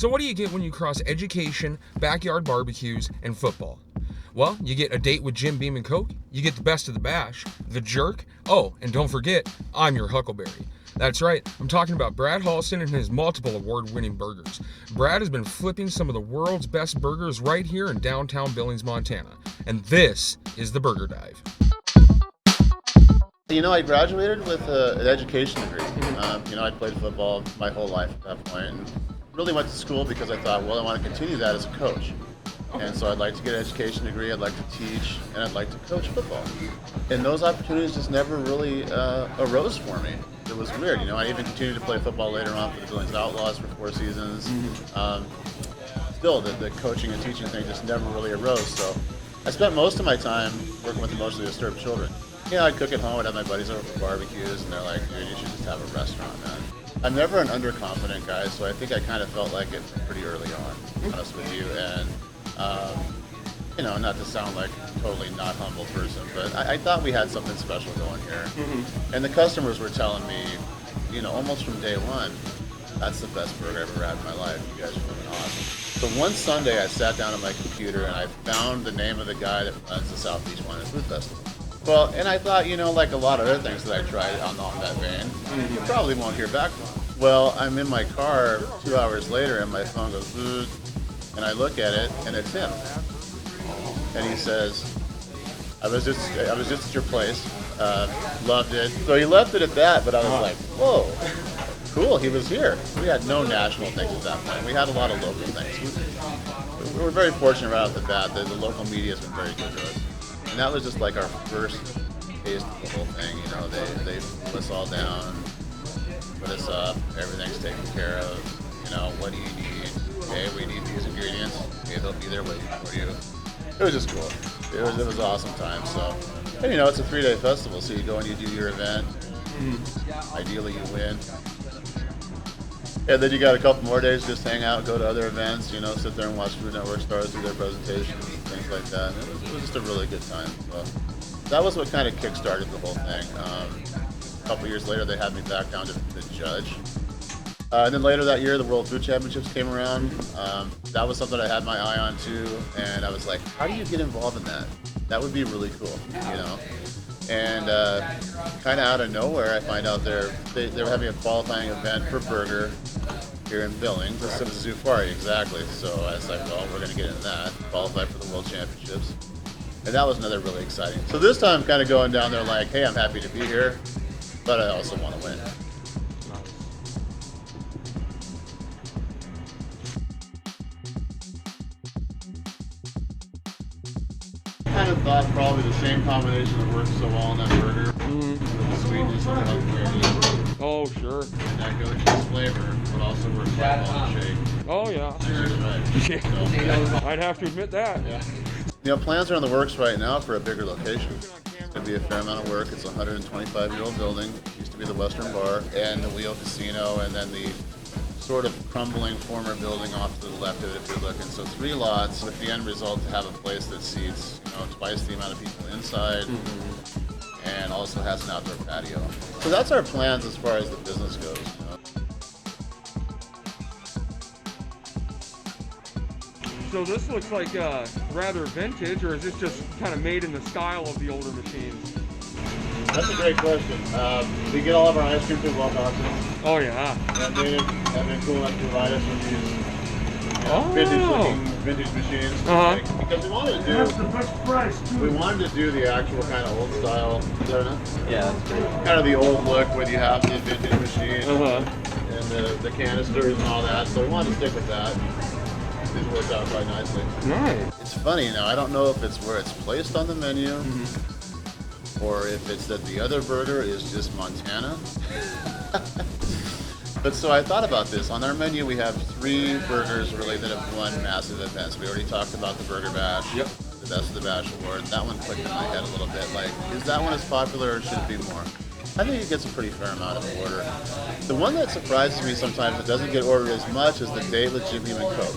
So what do you get when you cross education, backyard barbecues, and football? Well, you get a date with Jim Beam and Coke, you get the best of the bash, the jerk, oh, and don't forget, I'm your Huckleberry. That's right, I'm talking about Brad Halsten and his multiple award-winning burgers. Brad has been flipping some of the world's best burgers right here in downtown Billings, Montana. And this is the Burger Dive. You know, I graduated with an education degree. I played football my whole life at that point, and really went to school because I thought, well, I want to continue that as a coach. And so I'd like to get an education degree, I'd like to teach, and I'd like to coach football. And those opportunities just never really arose for me. It was weird, I even continued to play football later on for the Billings Outlaws for 4 seasons. Still, the coaching and teaching thing just never really arose. So I spent most of my time working with emotionally disturbed children. I'd cook at home, I'd have my buddies over for barbecues, and they're like, dude, you should just have a restaurant, man. I'm never an underconfident guy, so I think I kind of felt like it pretty early on, to be honest with you. And, not to sound like a totally not humble person, but I thought we had something special going here. And the customers were telling me, almost from day one, that's the best burger I've ever had in my life. You guys are fucking awesome. So one Sunday, I sat down on my computer and I found the name of the guy that runs the Southeast Wine and Food Festival. Well, and I thought, like a lot of other things that I tried on that vein, you probably won't hear back from him. Well, I'm in my car 2 hours later and my phone goes, "Boot," and I look at it and it's him. And he says, I was just at your place, loved it. So he left it at that, but I was like, whoa, cool, he was here. We had no national things at that point. We had a lot of local things. We were very fortunate right off the bat that the local media has been very good to us. And that was just like our first taste of the whole thing. They pull us all down, put us up, everything's taken care of. What do you need? Okay, we need these ingredients. Okay, they'll be there waiting for you. It was just cool. It was an awesome time. So, and it's a 3-day festival, so you go and you do your event. Ideally, you win. And then you got a couple more days to just hang out, go to other events, sit there and watch Food Network stars do their presentations and things like that. It was just a really good time. So that was what kind of kick-started the whole thing. A couple years later, they had me back down to the judge. And then later that year, the World Food Championships came around. That was something I had my eye on too, and I was like, how do you get involved in that? That would be really cool, And kind of out of nowhere, I find out they were having a qualifying event for burger here in Billings. It was Zufari, exactly. So I was like, well, we're going to get into that, qualify for the World Championships. And that was another really exciting. So this time I'm kind of going down there like, hey, I'm happy to be here, but I also want to win. I kind of thought probably the same combination that works so well in that burger. The sweetness and the health. Oh, sure. And that goat cheese flavor, but also works well on the shake. Oh, yeah. Right. So, I'd have to admit that. Yeah. Plans are in the works right now for a bigger location. It's going to be a fair amount of work. It's a 125-year-old building. It used to be the Western Bar and the Wheel Casino, and then the sort of crumbling former building off to the left of it if you're looking. So 3 lots with the end result to have a place that seats twice the amount of people inside and also has an outdoor patio. So that's our plans as far as the business goes. So this looks like rather vintage, or is this just kind of made in the style of the older machines? That's a great question. We get all of our ice cream through Halsten. Oh yeah. And they have been cool enough to provide us with these vintage machines. Because we wanted to do. That's the best price too. We wanted to do the actual kind of old style. Yeah, that's great. Kind of the old look where you have the vintage machine and the canisters and all that. So we wanted to stick with that. It worked out quite nicely. Nice. It's funny I don't know if it's where it's placed on the menu. Or if it's that the other burger is just Montana. But so I thought about this. On our menu, we have 3 burgers really that have won massive events. We already talked about the Burger Bash, the Best of the Bash Award. That one clicked in my head a little bit. Like, is that one as popular or should it be more? I think it gets a pretty fair amount of order. The one that surprises me sometimes that doesn't get ordered as much is the Date with Jim Beam and Coke.